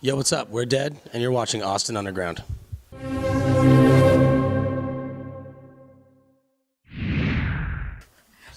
Yo, what's up? We're Dead, and you're watching Austin Underground.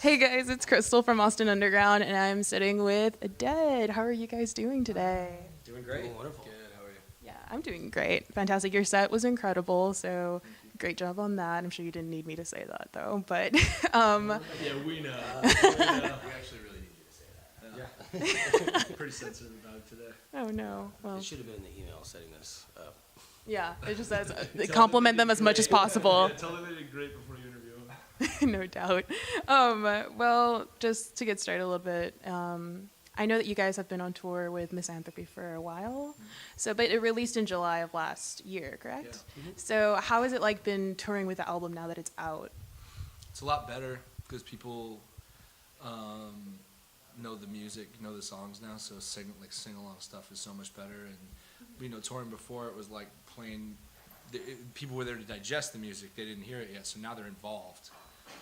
Hey guys, it's Krystal from Austin Underground, and I'm sitting with Dead. How are you guys doing today? Doing great. Wonderful. Good, how are you? Yeah, I'm doing great. Fantastic. Your set was incredible, so great job on that. I'm sure you didn't need me to say that, though, but... Yeah, we know. We actually really need you to say that. Yeah. Pretty sensitive about it today. Oh, no. Well, It should have been in the email setting this up. yeah, it just says compliment them as much as possible. Yeah, tell them they did great before you interview them. No doubt. Well, just to get started a little bit, I know that you guys have been on tour with Mis-An-thrope for a while, but it released in July of last year, correct? Yeah. So how has it like been touring with the album now that it's out? It's a lot better because people know the music, know the songs now, so sing-along stuff is so much better. And touring before, it was like playing, people were there to digest the music, they didn't hear it yet, so now they're involved.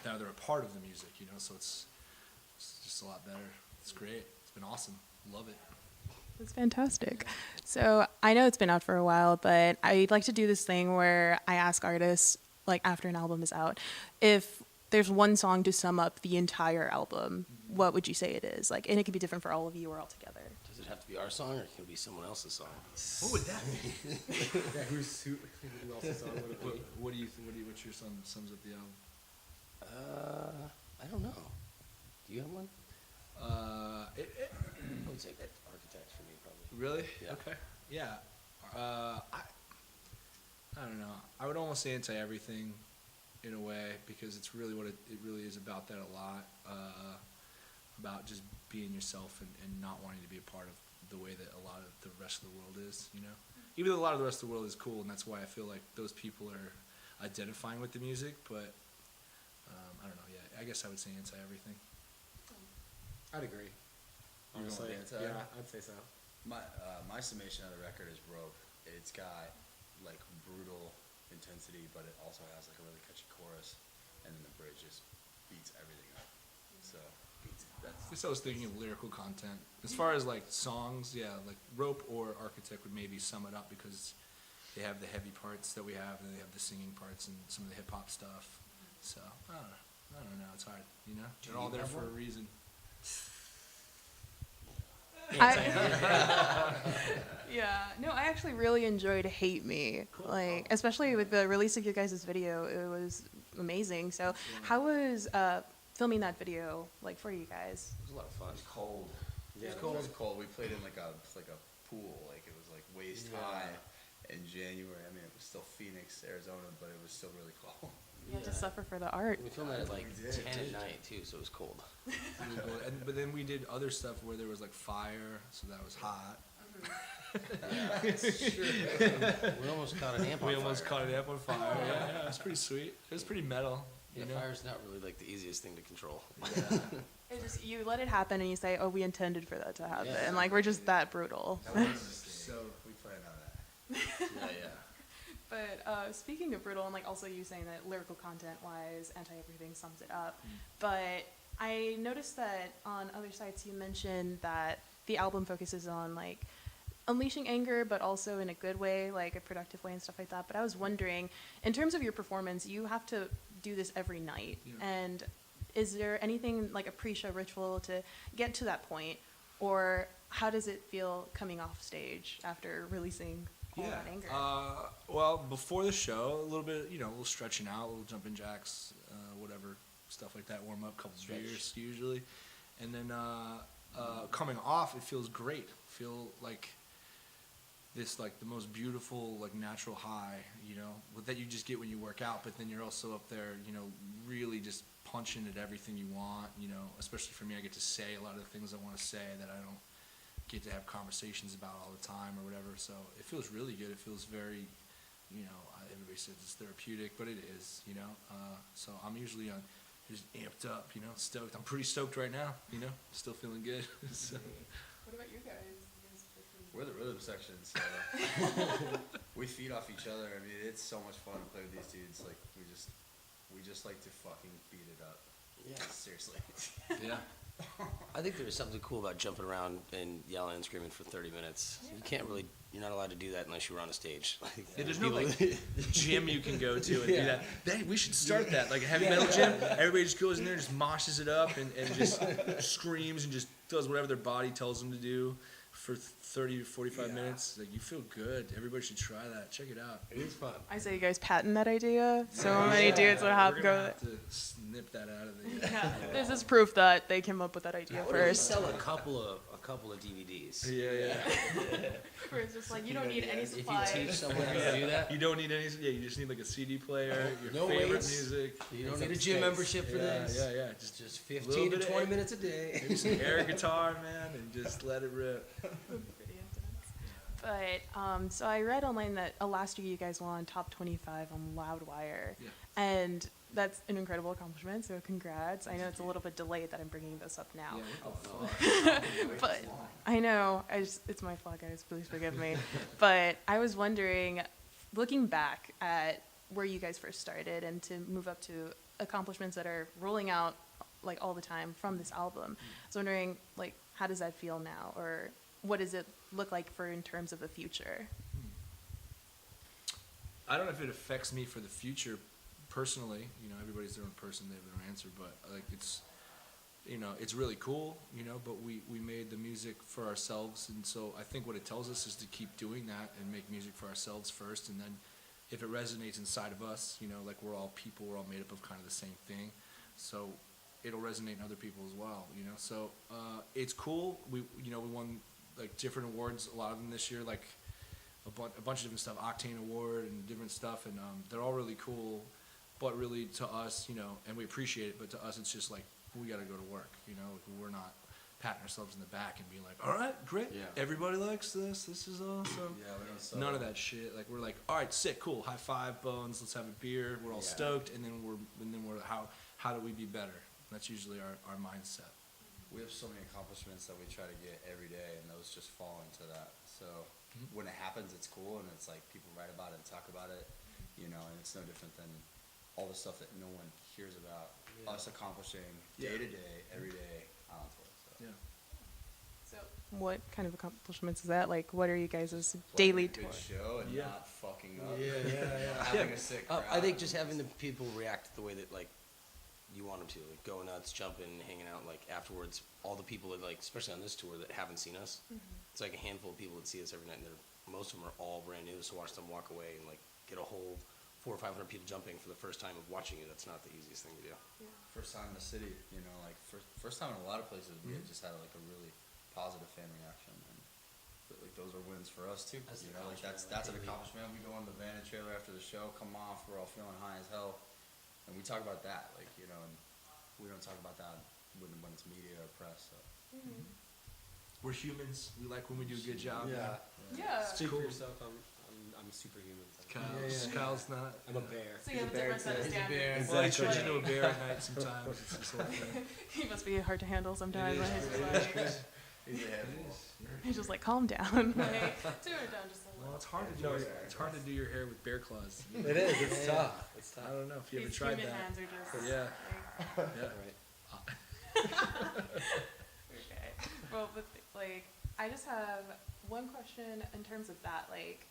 Now they're a part of the music, so it's just a lot better. It's great. It's been awesome. Love it. That's fantastic. So I know it's been out for a while, but I like to do this thing where I ask artists, like after an album is out, if there's one song to sum up the entire album, what would you say it is? Like, and it could be different for all of you or all together. Does it have to be our song, or can it be someone else's song? What would that be? Who else's song would it be? What do you think? What's your sums up the album? I don't know. Do you have one? I would say that Architects for me, probably. Really? Yeah. Okay. Yeah. I don't know. I would almost say Anti-Everything in a way, because it's really what it really is about that a lot. About just being yourself and not wanting to be a part of the way that a lot of the rest of the world is, Even though a lot of the rest of the world is cool, and that's why I feel like those people are identifying with the music, but I don't know, I guess I would say Anti-Everything. I'd agree. Honestly, yeah, I'd say so. My summation of the record is Rope. It's got like brutal intensity, but it also has like a really catchy chorus, and then the bridge just beats everything up. So I guess I was thinking of lyrical content. As far as like songs, like Rope or Architect would maybe sum it up, because they have the heavy parts that we have, and they have the singing parts and some of the hip hop stuff. So I don't know. It's hard, They're all there for a reason. I actually really enjoyed Hate Me, especially with the release of your guys' video. It was amazing. So how was filming that video for you guys? It was a lot of fun. it was cold. Yeah, It was cold. We played in like a pool. Like it was like waist high in January. I mean, it was still Phoenix, Arizona, but it was still really cold. You had to suffer for the art. We filmed that at 10 at night, too, so it was cold. But then we did other stuff where there was like fire, so that was hot. We almost caught an amp on We fire. almost caught an amp on fire. Yeah, it was pretty sweet. It was pretty metal. Yeah, fire's not really the easiest thing to control. It just, you let it happen and you say, oh, we intended for that to happen. Yeah. And we're just that brutal. So we planned on that. Yeah. But speaking of brutal, and also you saying that lyrical content-wise, Anti-Everything sums it up. But I noticed that on other sites you mentioned that the album focuses on unleashing anger, but also in a good way, a productive way and stuff like that. But I was wondering, in terms of your performance, you have to do this every night. Yeah. And is there anything like a pre-show ritual to get to that point, or how does it feel coming off stage after releasing all that anger? Well, before the show, a little bit, a little stretching out, a little jumping jacks, whatever, stuff like that, warm up, couple beers usually. And then coming off, it feels great. Feel like this, the most beautiful, natural high, that you just get when you work out, but then you're also up there, really just punching at everything you want, especially for me, I get to say a lot of the things I want to say that I don't get to have conversations about all the time or whatever, so it feels really good. It feels very, everybody says it's therapeutic, but it is, so I'm usually just amped up, stoked. I'm pretty stoked right now, still feeling good. So. What about you guys? We're the rhythm section, so we feed off each other. I mean, it's so much fun to play with these dudes. We just like to fucking beat it up. Yeah. Seriously. Yeah. I think there's something cool about jumping around and yelling and screaming for 30 minutes. You can't really, you're not allowed to do that unless you were on a stage. Like, Yeah, there's no people- like gym you can go to and do Yeah. that. We should start that, like a heavy metal gym. Everybody just goes in there, and just moshes it up, and just screams and just does whatever their body tells them to do for 30 to 45 minutes. Like, you feel good. Everybody should try that. Check it out. It is fun. I say you guys patent that idea. So many dudes would have We're to gonna go. have to snip that out of the. Yeah, this is proof that they came up with that idea What if we first. sell a couple of DVDs? Yeah. Where it's just like you don't need any If you supplies. teach someone how to do that, You don't need any. Yeah, you just need like a CD player, your No favorite weights. music. you don't need a gym membership for this. Yeah. Just little 15 to bit of 20 air. minutes a day. Maybe some air guitar, man, and just let it rip. Pretty intense. But so I read online that last year you guys won top 25 on Loudwire, Yeah. and that's an incredible accomplishment. So congrats! I know it's a little bit delayed that I'm bringing this up now, but I know it's my fault, guys. Please forgive me. But I was wondering, looking back at where you guys first started and to move up to accomplishments that are rolling out like all the time from this album. I was wondering, like, how does that feel now, or what does it look like for in terms of the future? I don't know if it affects me for the future personally. Everybody's their own person, they have their own answer, but like it's really cool, but we made the music for ourselves, and so I think what it tells us is to keep doing that and make music for ourselves first, and then if it resonates inside of us, like we're all people, we're all made up of kind of the same thing, so it'll resonate in other people as well, so it's cool. We won like different awards, a lot of them this year, like a bunch of different stuff, Octane Award and different stuff, and they're all really cool, but really to us, and we appreciate it, but to us it's just like, we gotta go to work, we're not patting ourselves in the back and being like, all right, great, Yeah. everybody likes this is awesome. Yeah, we don't sell None of that shit. Like, we're like, all right, sick, cool, high five, Bones, let's have a beer, we're all Yeah. stoked, and then we're how do we be better? That's usually our mindset. We have so many accomplishments that we try to get every day, and those just fall into that. So when it happens, it's cool, and it's like people write about it and talk about it, and it's no different than all the stuff that no one hears about. Yeah. Us accomplishing Yeah. day to day, every day, on tour. So. Yeah. So what kind of accomplishments is that? Like, what are you guys' Playing daily a tour? good show and Yeah. not fucking up. Yeah. Having a sick crowd. I think just having the people react the way that like you want them to, like go nuts, jumping, hanging out, like afterwards. All the people that like, especially on this tour, that haven't seen us. It's like a handful of people that see us every night, and most of them are all brand new. So watch them walk away and like get a whole 400 or 500 people jumping for the first time of watching you. That's not the easiest thing to do. First time in the city, like first time in a lot of places, we had just had like a really positive fan reaction, and like those are wins for us too. That's an Like that's an accomplishment. We go on the Vanna trailer after the show, come off, we're all feeling high as hell, and we talk about that, like and we don't talk about that when it's media or press. So. We're humans. We like when we do a good job. Yeah. Speak Cool. for yourself. I'm a superhuman. Kyle's not. I'm a bear. So you have a different set of standards. Well, he Like, turns into a bear at night sometimes. It's this whole thing. he must be hard to handle sometimes. It When is. he's just like, He's a handful. he's just like, calm down. Like, tune it down just a Well, little. it's hard to do. It's hard to do your hair with bear claws. It is. It's tough. It's I tough. don't know if you ever These tried human that. hands are just. Yeah. Like, Yeah. okay. Well, but like, I just have one question in terms of that, like.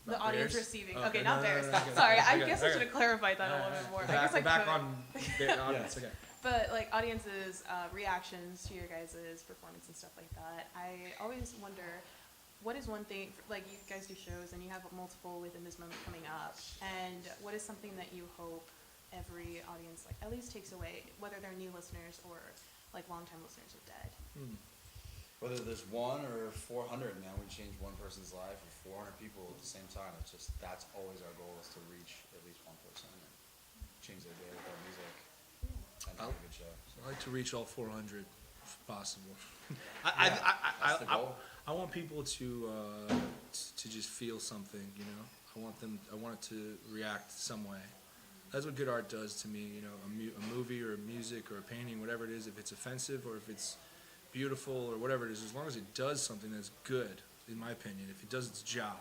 The Not audience bears? receiving. Okay, Okay, no, not no, bears. no, no, okay. Sorry, I Okay, guess I okay. should have clarified that a little bit more. I guess I Back could. on bear audience. Okay. But like audiences' reactions to your guys' performance and stuff like that, I always wonder, what is one thing, like you guys do shows and you have multiple within this moment coming up, and what is something that you hope every audience like at least takes away, whether they're new listeners or like longtime listeners of DED? Whether there's 1 or 400, man, we change one person's life or 400 people at the same time. It's just, that's always our goal, is to reach at least one person and change their day with our music and have a good show. So I like to reach all 400 if possible. that's the goal. I want people to just feel something, I want it to react some way. That's what good art does to me, a movie or a music or a painting, whatever it is, if it's offensive or if it's beautiful or whatever it is, as long as it does something that's good, in my opinion, if it does its job,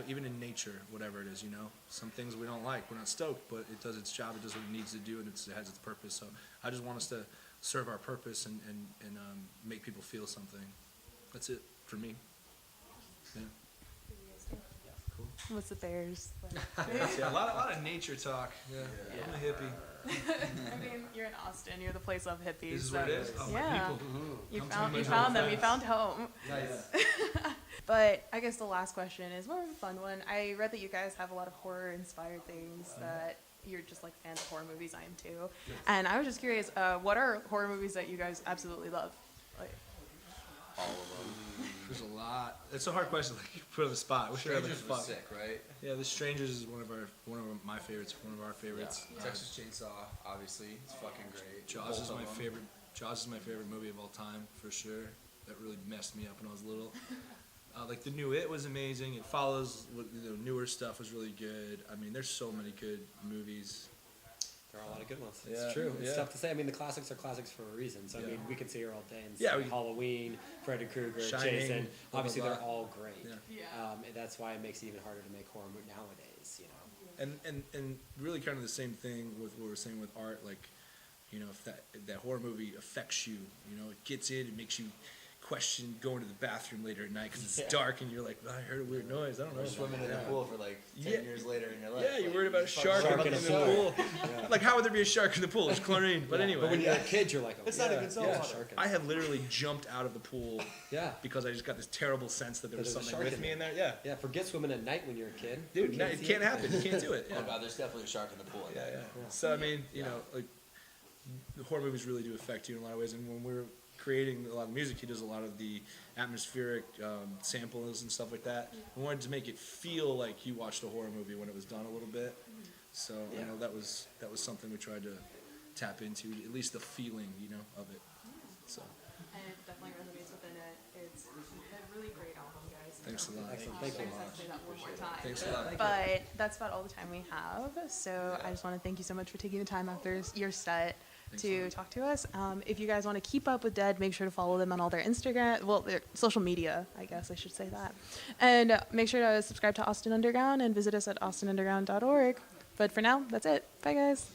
even in nature, whatever it is, some things we don't like, we're not stoked, but it does its job, it does what it needs to do, and it has its purpose. So I just want us to serve our purpose and make people feel something. That's it for me. Yeah. What's the Bears? Yeah, a lot of nature talk. Yeah. I'm a hippie. I mean, you're in Austin. You're the place of hippies. This is so what it is. Oh, my yeah, people. you Come to found me, you my found them. home. You found home. Nice. But I guess the last question is more of a fun one. I read that you guys have a lot of horror-inspired things that you're just like fans of horror movies. I am too. And I was just curious, what are horror movies that you guys absolutely love? Like, All of them. There's a lot. It's a hard question. Like, you put on the spot. I wish I had, like, Strangers was fuck. sick, right? Yeah, The Strangers is one of my favorites. One of our favorites. Yeah. Texas Chainsaw, obviously, it's fucking great. Jaws Both is of my them. favorite. Jaws is my favorite movie of all time for sure. That really messed me up when I was little. Like the new It was amazing. It follows the newer stuff was really good. I mean, there's so many good movies. There are a lot of good ones. Yeah, It's true. It's yeah. tough to say. I mean, the classics are classics for a reason. So, I Yeah. mean, we could sit here all day and Yeah, say we- Halloween, Freddy Krueger, Shining, Jason. blah, blah, Obviously, blah. they're all great. Yeah. And that's why it makes it even harder to make horror nowadays, you know. And really kind of the same thing with what we're saying with art. Like, you know, if that horror movie affects you, you know, it gets in, it makes you question going to the bathroom later at night because it's dark and you're like, well, I heard a weird noise. I don't know. Or swimming in the pool for like 10 Yeah. years later in your life. Yeah, you're Like, worried about a shark Shark in in the a pool. pool. Like, how would there be a shark in the pool? There's chlorine. But Yeah. anyway. But when you're a kid, you're like, oh, It's not yeah, even salt there's a water. shark in I it. have literally jumped out of the pool Yeah. because I just got this terrible sense that there was That there's a something shark with in me there. in there. Yeah. Yeah, forget swimming at night when you're a kid. Dude, You no, it see can't happen. You can't do it. Oh Yeah. god, there's definitely a shark in the pool. Yeah, yeah. So I mean, you know, like the horror movies really do affect you in a lot of ways. And when we're creating a lot of music, he does a lot of the atmospheric samples and stuff like that. We wanted to make it feel like you watched a horror movie when it was done a little bit. So you know that was something we tried to tap into, at least the feeling, you know, of it. So and it definitely resonates within it. It's a really great album, guys. thanks a lot. Excellent. I Thank you. just have to say that one more time. Thanks a lot. But that's about all the time we have. So I just want to thank you so much for taking the time after your set Thanks a to lot. talk to us. If you guys want to keep up with DED, make sure to follow them on all their Instagram, well, their social media, I guess I should say that. And make sure to subscribe to Austin Underground and visit us at austinunderground.org. But for now, that's it. Bye, guys.